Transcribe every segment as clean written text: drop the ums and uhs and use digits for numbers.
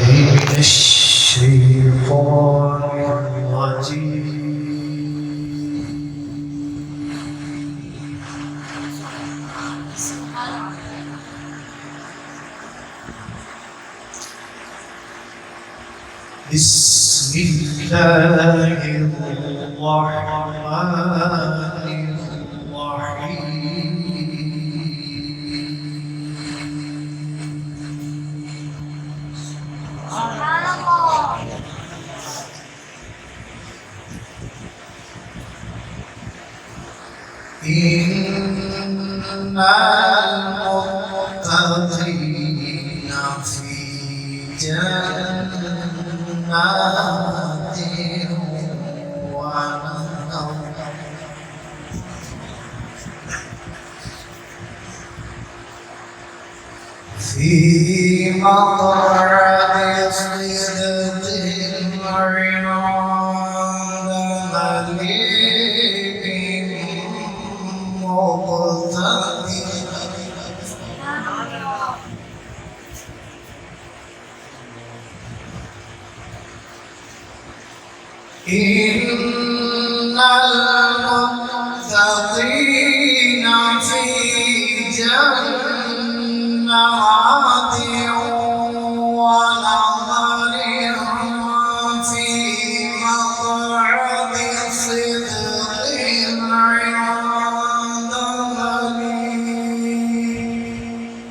من الشيطان الرجيم. بسم الله الرحمن الرحيم. إن المتقين في جنات ونهر في مقعد صدق عند مليك مقتدر. إن المتقين في جنات ونهر في مقعد صدق عند مليك.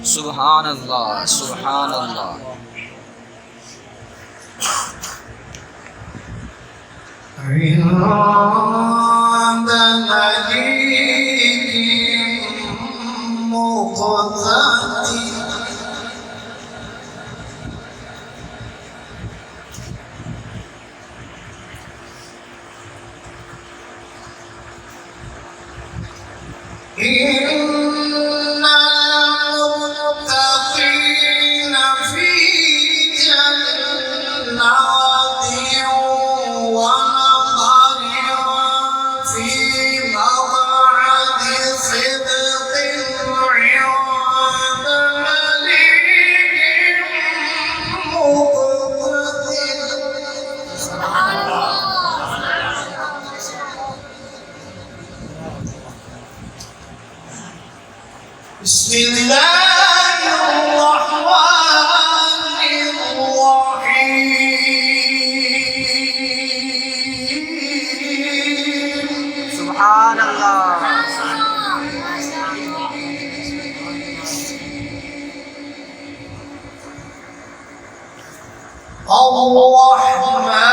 سبحان الله سبحان الله. عند مليك مقتدر. إن المتقين في جنات ونهر في مقعد صدق عند مليك مقتدر. بسم الله الرحمن الرحيم. سبحان الله. الرحمن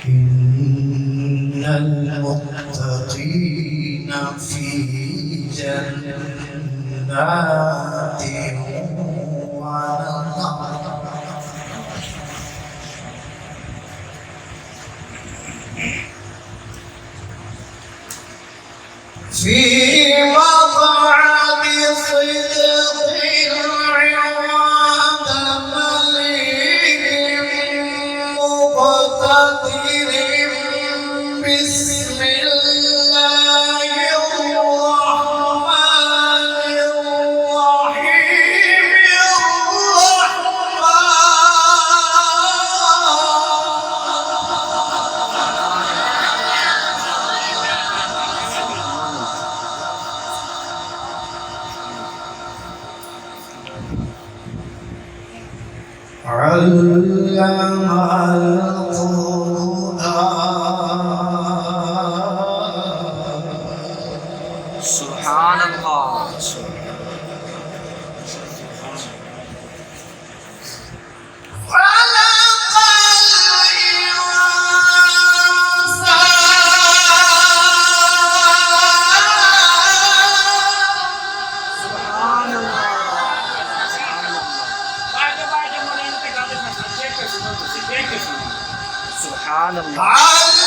إن المتقين في جنات ونهر في مقعد صدق عند مليك مقتدر. بسم الله الرحمن الرحيم. علم القرآن. سبحان الله. سبحان الله على